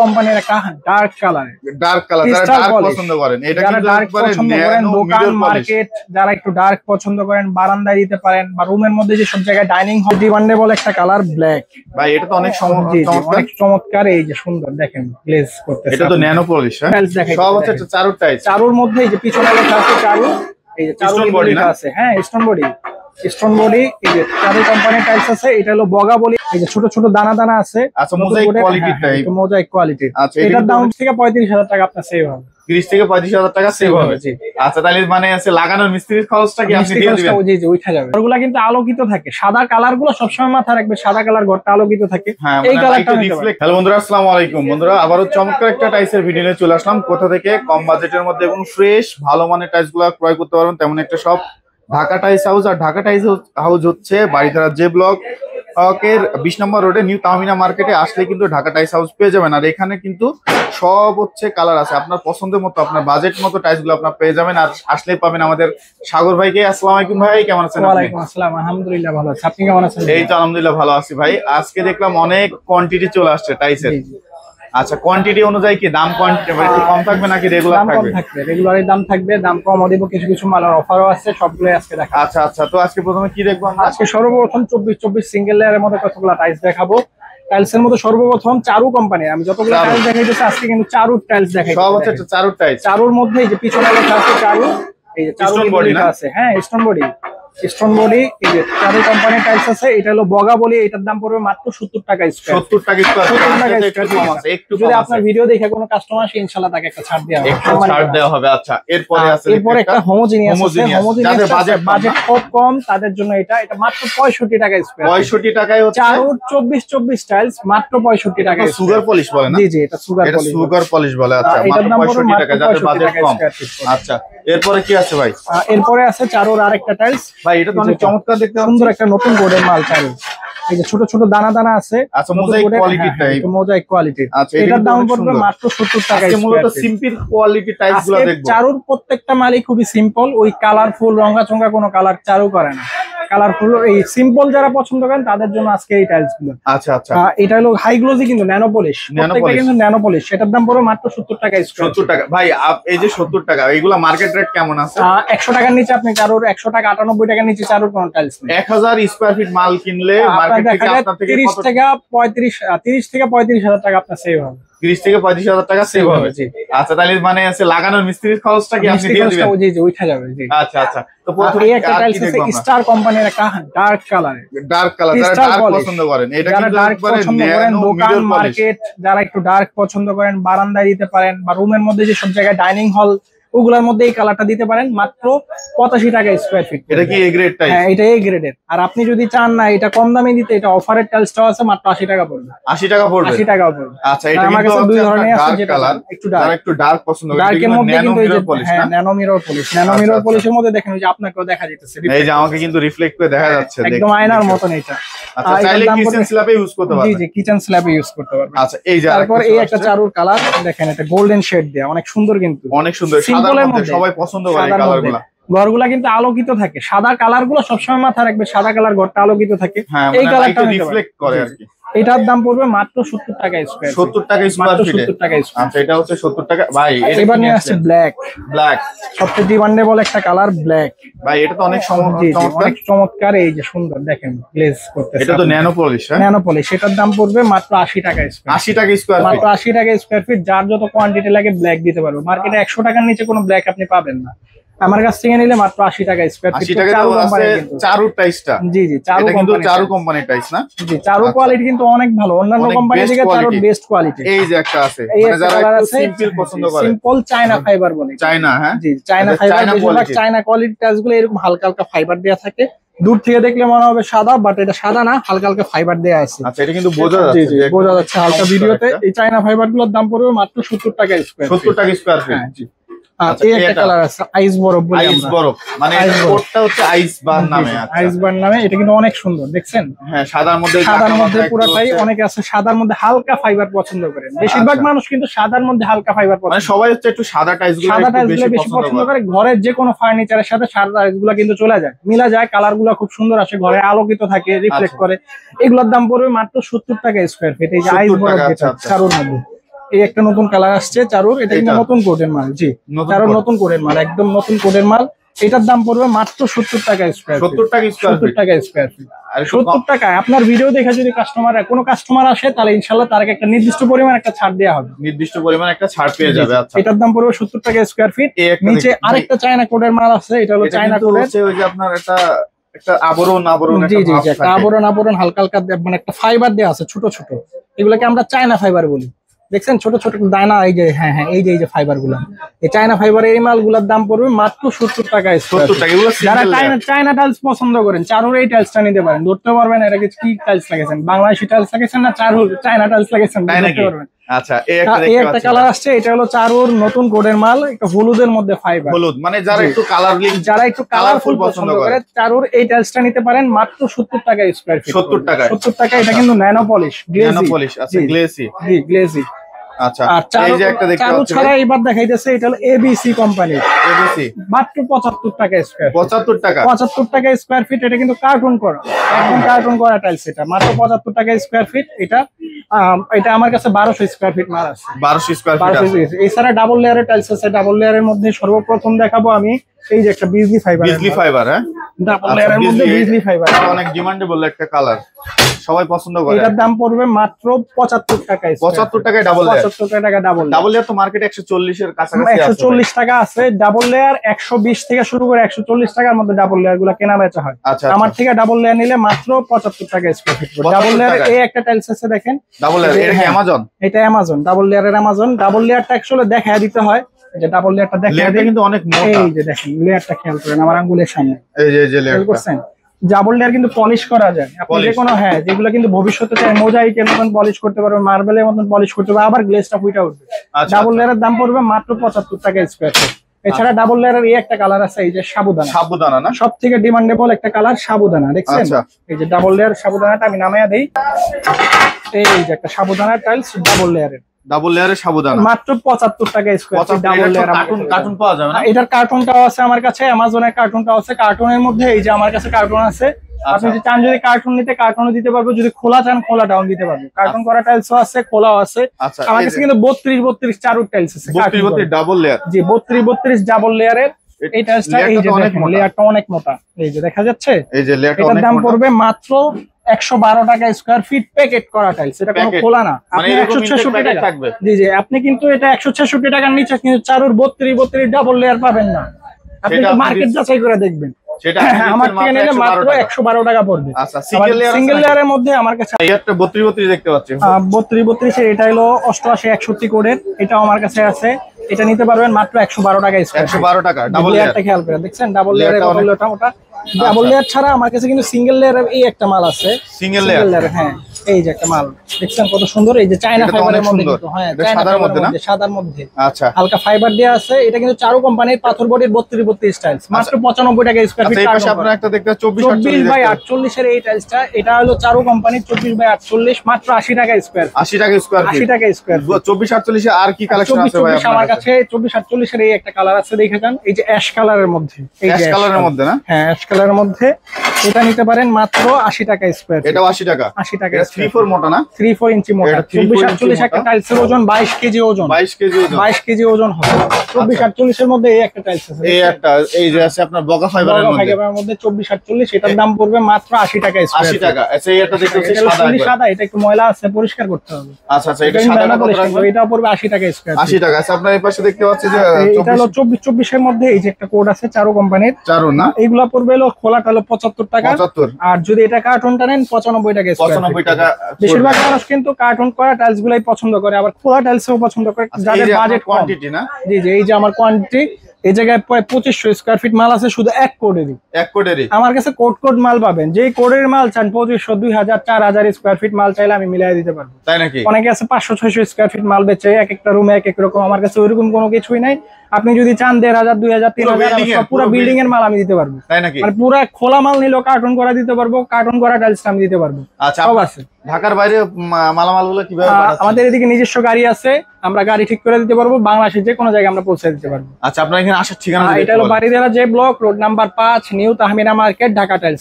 কোম্পানির একটা dark colour, যারা ডার্ক পছন্দ করেন, এটা কিন্তু একবারে দোকান মার্কেট যারা একটু ডার্ক পছন্দ করেন বারান্দায় দিতে পারেন বা রুমের মধ্যে যে সব জায়গায় ডাইনিং হল ডিমান্ডেবল একটা কালার ব্ল্যাক। ভাই এটা তো অনেক চমৎকার, এই যে সুন্দর দেখেন গ্লেজ করতেছে, এটা তো ন্যানো পলিশ। সব হচ্ছে চারুর টাইপ, চারুর মধ্যে এই যে পিছনে লেখা আছে চারু, এই যে চারু বডি আছে, হ্যাঁ স্টোন বডি, স্টোন বডি। এই যে চারু কোম্পানির টাইলস আছে, এটা হলো বগা বলি, এই যে ছোট ছোট দানা দানা আছে। আচ্ছা mosaic quality type, mosaic quality. আচ্ছা এটার দাম থেকে 35,000 টাকা আপনার সেভ হবে, 30 থেকে 35,000 টাকা সেভ হবে। আচ্ছা তাহলে মানে আছে লাগানোর মিস্ত্রির খরচটা কি আপনি দিয়ে দিবেন? জি জি উঠা যাবে। ঘরগুলো কিন্তু আলোকিত থাকে, সাদা কালার গুলো সবসময় মাথা রাখবে, সাদা কালার ঘরটা আলোকিত থাকে। এই কালারটা রিফ্লেক্ট। হ্যালো বন্ধুরা, আসসালামু আলাইকুম। বন্ধুরা আবারো চমৎকার একটা টাইলসের ভিডিও নিয়ে চলে আসলাম। কোথা থেকে কম বাজেটের মধ্যে এবং ফ্রেশ ভালো মানের টাইলস গুলো ক্রয় করতে পারবেন তেমন একটা শপ ঢাকা টাইলস হাউস। আর ঢাকা টাইলস হাউস হচ্ছে বাড়িধারা জে ব্লক এর 20 নম্বর রোডে নিউ তাহমিনা মার্কেটে আসলে কিন্তু ঢাকা টাইলস হাউস পেয়ে যাবেন। আর এখানে কিন্তু সব হচ্ছে কালার আছে, আপনার পছন্দের মতো আপনার বাজেট মতো টাইলস গুলো আপনার পেয়ে যাবেন। আর আসলেই পাবেন আমাদের সাগর ভাইকে। আসসালামু আলাইকুম ভাই, কেমন আছেন? ওয়ালাইকুম আসসালাম, আলহামদুলিল্লাহ ভালো আছি, আপনি কেমন আছেন? এই তো আলহামদুলিল্লাহ ভালো আছি ভাই। আজকে দেখলাম অনেক কোয়ান্টিটি চলে আসছে টাইলসের। আচ্ছা কোয়ান্টিটি অনুযায়ী কি দাম কোয়ান্টিটি একটু কম থাকবে নাকি রেগুলার থাকবে? রেগুলারই দাম থাকবে, দাম কম দিব, কিছু কিছু মালের অফারও আছে, সবগুলো আজকে দেখাবো। আচ্ছা আচ্ছা, তো আজকে প্রথমে কি দেখবো আমরা? আজকে সর্বপ্রথম 24 সিঙ্গেল লেয়ারের মধ্যে কতগুলো টাইলস দেখাবো। টাইলসের মধ্যে সর্বপ্রথম চারু কোম্পানি, আমি যতগুলো টাইলস দেখাইতেছি আজকে কিন্তু চারুর টাইলস দেখাইছি। সব হচ্ছে চারুর টাইলস। চারুর মধ্যে এই যে পিছনে লেখা আছে চারু, এই যে চারু বডি আছে, হ্যাঁ স্টোন বডি, স্টোন বডি। এই যে চারু কোম্পানির টাইলস আছে, এটা হলো বগা বলি, এটার দাম পড়বে মাত্র 70 টাকা স্কয়ার। 70 টাকা স্কয়ার, একটু কম আছে, একটু কম আছে। যদি আপনার ভিডিও দেখে কোনো কাস্টমার আসে ইনশাআল্লাহ তাকে একটা ছাড় দেওয়া হবে, একটু ছাড় দেওয়া হবে। আচ্ছা এরপরে আছে, এরপর একটা হোমোজেনিয়াস আছে, হোমোজেনিয়াস বাজেট খুব কম তাদের জন্য এটা মাত্র 65 টাকা স্কয়ার। 65 টাকায় হচ্ছে চারুর 24 টাইলস মাত্র 65 টাকা। সুগার পলিশ বলে না? জি জি এটা সুগার পলিশ, এটা সুগার পলিশ বলে। আচ্ছা মাত্র 65 টাকা, যাদের বাজেট কম। আচ্ছা এরপরে কি আছে ভাই? এরপরে আছে চারুর আরেকটা টাইলস। ভাই এটা তো অনেক চমৎকার দেখতে, সুন্দর একটা নতুন বোর্ডের মাল চারু, এই যে ছোট ছোট দানা দানা আছে। আচ্ছা mosaic quality type, mosaic quality. আচ্ছা এটার দাম পড়বে মাত্র 70 টাকা। মূলত সিম্পল কোয়ালিটি টাইপস গুলো দেখবো। চারুর প্রত্যেকটা মালই খুবই সিম্পল, ওই কালারফুল রঙাচঙ্গা কোনো কালার চারু করে না। কালারফুল এই সিম্পল যারা পছন্দ করেন তাদের জন্য আজকে এই টাইলস গুলো। আচ্ছা আচ্ছা, এটা হলো হাই গ্লোজি কিন্তু ন্যানো পলিশ, প্রত্যেকটা কিন্তু ন্যানো পলিশ। সেটার দাম পড়বে মাত্র 70 টাকা স্কয়ার। 70 টাকা। ভাই এই যে 70 টাকা, এইগুলা মার্কেট রেট কেমন আছে? 100 টাকার নিচে আপনি চারুর 100 টাকা 98 টাকার নিচে চারুর কোন টাইলস নেই। 1000 স্কয়ার ফিট মাল কিনলে মার্কেট থেকে আপনার থেকে 30 থেকে 35,000 টাকা আপনার সেভ হবে। 30 থেকে 35,000 টাকা সেভ হবে। আচ্ছা তাহলে মানে আছে লাগানোর মিস্ত্রির খরচটা কি আপনি দিয়ে দিবেন? জি জি উঠা যাবে। জি আচ্ছা আচ্ছা, তো প্রথমে একটা টাইলস আছে স্টার কোম্পানির একটা ডার্ক কালার, যারা ডার্ক পছন্দ করেন, এটা কিন্তু একবারে দোকান মার্কেট যারা একটু ডার্ক পছন্দ করেন বারান্দায় দিতে পারেন বা রুমের মধ্যে যে সব জায়গায় ডাইনিং হল ওগুলোর মধ্যে এই কালারটা দিতে পারেন মাত্র 85 টাকা স্কয়ার ফিট। এটা কি এ গ্রেড টাইলস? হ্যাঁ এটা এ গ্রেডের। আর আপনি যদি চান না এটা কম দামে দিতে, এটা অফারের টাইলসটাও আছে, মাত্র 80 টাকা পড়বে। 80 টাকা পড়বে? 80 টাকা পড়বে। আচ্ছা এটা কিন্তু দুই ধরনের আছে, যেটা একটু ডার্ক পছন্দ করেন, ডার্কের মধ্যে কিন্তু এই যে nano mirror polish, nano mirror পলিশের মধ্যে দেখেন ওই যে আপনাকেও দেখা যাচ্ছে, এই যে আমাকে কিন্তু রিফ্লেক্ট করে দেখা যাচ্ছে একদম আয়নার মতন এটা। আচ্ছা চাইলে কিচেন স্ল্যাবে ইউজ করতে পারবেন। জি জি কিচেন স্ল্যাবে ইউজ করতে পারবেন। আচ্ছা এই যে তারপর এই একটা চারুর কালার দেখেন, এটা গোল্ডেন শেড দেয়া, অনেক সুন্দর কিন্তু অনেক সুন্দর, সাদার মধ্যে সবাই পছন্দ করে এই কালারগুলো। ঘরগুলা কিন্তু আলোকিত থাকে, সাদা কালার গুলো সবসময় মাথা রাখবে, সাদা কালার ঘরটা আলোকিত থাকে। এই কালারটা রিফ্লেক্ট করে আর কি। এটার দাম পড়বে মাত্র 70 টাকা স্কয়ার। 70 টাকা স্কয়ার ফিট। 70 টাকা স্কয়ার। আচ্ছা এটা হচ্ছে 70 টাকা। ভাই এবার নিয়ে আসছে ব্ল্যাক। সবচেয়ে ডিমান্ডেবল একটা কালার ব্ল্যাক। ভাই এটা তো অনেক চমৎকার, এই যে সুন্দর দেখেন গ্লেজ করতেছে। এটা তো ন্যানো পলিশ। Nano polish. এটার দাম পড়বে মাত্র 80 টাকা স্কয়ার। 80 টাকা স্কয়ার ফিট। মাত্র 80 টাকা স্কয়ার ফিট। যার যত কোয়ান্টিটি লাগে ব্ল্যাক দিতে পারবে। মার্কেটে 100 টাকার নিচে কোনো ব্ল্যাক আপনি পাবেন না, আমার কাছ থেকে নিলে মাত্র 80 টাকা স্কয়ার ফিট। 80 টাকা আছে চারু টাইলসটা। জি জি চারু কোম্পানির টাইলস না? জি চারু কোয়ালিটি কিন্তু অনেক ভালো, অন্যান্য কোম্পানি থেকে চারুর বেস্ট কোয়ালিটি। এই যে একটা আছে, মানে যারা একটু সিম্পল পছন্দ করে, সিম্পল চায়না ফাইবার বলে। চায়না, হ্যাঁ জি চায়না ফাইবার, বেশিরভাগ চায়না কোয়ালিটি টাইলসগুলো এরকম হালকা হালকা ফাইবার দেয়া থাকে। দূর থেকে দেখলে মনে হবে সাদা, বাট এটা সাদা না, হালকা হালকা ফাইবার দেয়া আছে। আচ্ছা এটা কিন্তু বোঝা যাচ্ছে, বোঝা যাচ্ছে হালকা ভিডিওতে। এই চায়না ফাইবারগুলোর দাম পড়বে মাত্র 70 টাকা স্কয়ার। 70 টাকা স্কয়ার ফিট। হ্যাঁ জি। এই একটা কালার আছে আইস বরফ বলে, আইস বরফ মানে কোটটা হচ্ছে আইস বার নামে। আইস বার নামে। এটা কিন্তু অনেক সুন্দর দেখছেন। হ্যাঁ সাদার মধ্যে পুরাটাই। অনেকে আছে সাদার মধ্যে হালকা ফাইবার পছন্দ করেন, বেশিরভাগ মানুষ কিন্তু সাদার মধ্যে হালকা ফাইবার পছন্দ, মানে সবাই হচ্ছে একটু সাদা টাইলসগুলো বেশি পছন্দ করে। ঘরের যে কোনো ফার্নিচারের সাথে সাদা টাইলসগুলো কিন্তু চলে যায়, মিলা যায়, কালারগুলো খুব সুন্দর আসে, ঘরে আলোকিত থাকে, রিফ্লেক্ট করে। এগুলোর দাম পড়বে মাত্র 70 টাকা স্কয়ার ফিট। এই যে আইস বরফ যেটা চারুর মধ্যে, এই একটা নতুন কালার আসছে চারুর, এটা কিন্তু নতুন কোডের মাল। জি, চারুর নতুন কোডের মাল, একদম নতুন কোডের মাল। এটার দাম পড়বে মাত্র 70 টাকা স্কয়ার ফিট। 70 টাকা স্কয়ার ফিট। 70 টাকা স্কয়ার ফিট। 70 টাকায় আপনার ভিডিও দেখে যদি কোনো কাস্টমার আসে তাহলে ইনশাআল্লাহ তার একটা নির্দিষ্ট পরিমাণ একটা ছাড় দেওয়া হবে। নির্দিষ্ট পরিমাণ একটা ছাড় পেয়ে যাবে। আচ্ছা, এটার দাম পড়বে 70 টাকা স্কয়ার ফিট। নিচে আরেকটা চায়না কোডের মাল আছে, এটা হলো চায়না কোডের। ওই যে আপনার একটা আবরণ জি জি, একটা আবরণ হালকা হালকা মানে একটা ফাইবার দেওয়া আছে ছোট ছোট, এগুলোকে আমরা চায়না ফাইবার বলি। দেখছেন ছোট ছোট দানা, এই যে হ্যাঁ হ্যাঁ, এই যে ফাইবার গুলা, এই চায়না ফাইবারের এই মালগুলোর দাম পড়বে মাত্র 70 টাকা। 70 টাকা। যারা চায়না টাইলস পছন্দ করেন, চারুর এই টাইলসটা নিতে পারেন, ধরতে পারবেন এটা কি টাইলস লাগাইছেন, বাংলাদেশি টাইলস লাগাইছেন না চায়না টাইলস লাগাইছেন ধরতে পারবেন। আচ্ছা, এই একটা কালার আসছে, এটা হলো চারুর নতুন কোডের মাল, একটা হলুদের মধ্যে ফাইবার। হলুদ মানে যারা একটু কালারফুল পছন্দ করে চারুর এই টাইলসটা নিতে পারেন মাত্র 70 টাকা স্কয়ার ফিট। 70 টাকা। 70 টাকা। এটা কিন্তু ন্যানো পলিশ, পলিশ আছে, গ্লেসি। জি, গ্লেসি। আচ্ছা, এই যে একটা দেখতে পাচ্ছেন, ছাড়া এবার দেখাইতেছে, এটা হলো এবিসি কোম্পানি, এবিসি, মাত্র 75 টাকা স্কয়ার। 75 টাকা। 75 টাকা স্কয়ার ফিট। এটা কিন্তু কার্টুন করা, একদম কার্টুন করা টাইলস। এটা মাত্র 75 টাকা স্কয়ার ফিট। এটা আমার কাছে 1200 স্কয়ার ফিট মাল আছে। 1200 স্কয়ার ফিট আছে। এছাড়া ডাবল লেয়ারের টাইলস আছে। ডাবল লেয়ারের মধ্যে সর্বপ্রথম দেখাবো আমি এই যে একটা বিজলি ফাইবার। বিজলি ফাইবার, হ্যাঁ, ডাবল লেয়ারের মধ্যে বিজলি ফাইবার, অনেক ডিমান্ডেবল একটা কালার, সবাই পছন্দ করে। এটার দাম পড়বে মাত্র 75 টাকা। 75 টাকায় ডাবল লেয়ার। 75 টাকা ডাবল লেয়ার তো মার্কেটে 140 এর কাছাকাছি আছে। 140 টাকা আছে ডাবল লেয়ার। 120 থেকে শুরু করে 140 টাকার মধ্যে ডাবল লেয়ার গুলো কেনা বেচা হয়। আমার থেকে ডাবল লেয়ার নিলে মাত্র 75 টাকা স্কয়ার ফিট। ডাবল লেয়ারের এই একটা টাইলস আছে, দেখেন ডাবল লেয়ার। এটা কি অ্যামাজন? এটা অ্যামাজন, ডাবল লেয়ারের অ্যামাজন। ডাবল লেয়ারটা অ্যাকচুয়ালি দেখায় দিতে হয়, যে ডাবল লেয়ারটা দেখায় লেয়ারটা কিন্তু অনেক মোটা। এই যে দেখেন লেয়ারটা খেয়াল করেন আমার আঙ্গুলের সামনে, এই যে লেয়ার করছেন। ডাবল লেয়ার কিন্তু পলিশ করা যায়, আপনি যে কোনো, হ্যাঁ, যেগুলো কিন্তু ভবিষ্যতে চাই মোজাইকের মতন পলিশ করতে পারবেন, মার্বেলের মতন পলিশ করতে পারবেন, আবার গ্লেজটা ফুইটা উঠবে। ডাবল লেয়ারের দাম পড়বে মাত্র 75 টাকা স্কয়ার ফিট। এছাড়া ডাবল লেয়ারের এই একটা কালার আছে, এই যে সাবুদানা না, সব থেকে ডিমান্ডেবল একটা কালার সাবুদানা, দেখছেন? এই যে ডাবল লেয়ার সাবুদানাটা আমি নামাইয়া দেই, এই যে একটা সাবুদানা টাইলস ডাবল লেয়ারের। ডাবল লেয়ারের সাবুদানা মাত্র 75 টাকা square feet. Double layer cartoon পাওয়া যাবে না? এটার কার্টুনটাও আছে আমার কাছে, অ্যামাজনের কার্টুনটাও আছে। কার্টুনের মধ্যে এই যে আমার কাছে কার্টুন আছে, আপনি যদি চান যদি কার্টুন নিতে কার্টুনও দিতে পারবো, যদি খোলা চান খোলা ডাউন দিতে পারবো। কার্টুন করা টাইলসও আছে, খোলাও আছে। আমার কাছে কিন্তু 32 চারুর টাইলস আছে। 32 ডাবল লেয়ার। জি, 32 ডাবল লেয়ারের এই টাইলসটা। এই যে দেখেন লেয়ারটা অনেক মোটা, এই যে দেখা যাচ্ছে। এই যে লেয়ারটা অনেক মোটা। এটার দাম পড়বে মাত্র 112 টাকা স্কয়ার ফিট, প্যাকেট করা টাইলস। এটা কোনো খোলা না, আপনি 166 টাকা থাকবে। জি জি, আপনি কিন্তু এটা 166 টাকার নিচে কিন্তু চারুর 32 ডাবল লেয়ার পাবেন না। আপনি তো মার্কেট যাচাই করে দেখবেন, সেটা আমার থেকে নিলে মাত্র 112 টাকা পড়বে। আচ্ছা, সিঙ্গেল লেয়ারের মধ্যে আমার কাছে এই একটা 32 দেখতে পাচ্ছি। 32 এটা হলো 88 61 কোডের, এটাও আমার কাছে আছে। এটা নিতে পারবেন মাত্র 112 টাকা স্কয়ার। 112 টাকা ডাবল লেয়ারটা খেয়াল করে দেখছেন, ডাবল লেয়ারের কতটা মোটা। ডাবল লেয়ার ছাড়া আমার কাছে কিন্তু সিঙ্গেল লেয়ারের এই একটা মাল আছে, সিঙ্গেল লেয়ার। হ্যাঁ, এই যে একটা মাল দেখছেন কত সুন্দর, এই যে চায়না ফাইবারের মধ্যে কিন্তু, হ্যাঁ, সাদার মধ্যে না, সাদার মধ্যে আচ্ছা হালকা ফাইবার দেয়া আছে। এটা কিন্তু চারু কোম্পানির পাথর বডির 32 টাইলস, মাত্র 95 টাকা স্কয়ার ফিট। এই পাশে আপনারা একটা দেখতে 24 বাই 48 এর এই টাইলসটা, এটা হলো চারু কোম্পানির 24 বাই 48, মাত্র 80 টাকা স্কয়ার। 80 টাকা স্কয়ার ফিট, 80 টাকা স্কয়ার। 24 48 এ আর কি কালেকশন আছে ভাই আমার কাছে? 24 48 এর এই একটা কালার আছে, দেখে যান, এই যে অ্যাশ কালারের মধ্যে, এই যে অ্যাশ কালারের মধ্যে না, হ্যাঁ অ্যাশ কালারের মধ্যে। এটা নিতে পারেন মাত্র 80 টাকা স্কয়ার। এটাও 80 টাকা। 80 টাকা। 3/4 মোটা না, 3/4 ইঞ্চি মোটা। 24 48 একটা টাইলসের ওজন 22 কেজি ওজন, 22 কেজি ওজন, 22 কেজি ওজন হবে। 24 48 এর মধ্যে এই একটা টাইলস আছে, এই একটা, এই যে আছে আপনার বগা ফাইবারের মধ্যে 24 48। এটার দাম পড়বে মাত্র 80 টাকা স্কয়ার। 80 টাকা। আচ্ছা, এই একটা দেখতে পাচ্ছি সাদা, এটা একটু ময়লা আছে, পরিষ্কার করতে হবে। আচ্ছা আচ্ছা, এটা সাদা কত রাখবেন? এটা পড়বে 80 টাকা স্কয়ার। 80 টাকা। আচ্ছা, আপনার এই পাশে দেখতে পাচ্ছি যে এটা হলো 24 এর মধ্যে এই যে একটা কোড আছে চারু কোম্পানির, চারু না, এইগুলা পড়বে হলো খোলাটা হলো 75 টাকা। 75। আর যদি এটা কার্টুনটা নেন 95 টাকা স্কয়ার। 95 টাকা। বেশিরভাগ মানুষ কিন্তু কার্টুন করা টাইলস গুলাই পছন্দ করে, আবার খোলা টাইলসও পছন্দ করে, যাদের বাজেট কোয়ান্টিটি না। জি জি, এই যে আমার কোয়ান্টিটি, এই জায়গায় 2500 স্কয়ার ফিট মাল আছে শুধু এক কোডেরই। এক কোডেরই আমার কাছে কোড মাল পাবেন, যেই কোডের মাল চান 2500 2000 4000 স্কয়ার ফিট মাল চাইলে আমি মিলাই দিতে পারবো। তাই নাকি? অনেকে আছে 500 600 স্কয়ার ফিট মাল বেচে, এক একটা রুমে এক এক রকম। আমার কাছে ওইরকম কোনো কিছুই নাই। আপনি যদি চান 1500 2000 3000 পুরো বিল্ডিং এর মাল আমি দিতে পারবো। তাই নাকি? মানে পুরো খোলা মাল নিলেও কার্টুন করা দিতে পারবো, কার্টুন করা টাইলস আমি দিতে পারবো। আচ্ছা, সব আছে। ঢাকার বাইরে মালামালগুলো কিভাবে পাঠাচ্ছেন? আমাদের এদিকে নিজস্ব গাড়ি আছে, আমরা গাড়ি ঠিক করে দিতে পারবো, বাংলাদেশের যে কোনো জায়গায় আমরা পৌঁছে দিতে পারবো। আচ্ছা, আপনার এখানে আসার ঠিকানা? এটা হলো বাড়িদেরা যে block, road number 5, new Tahmina market, Dhaka tiles.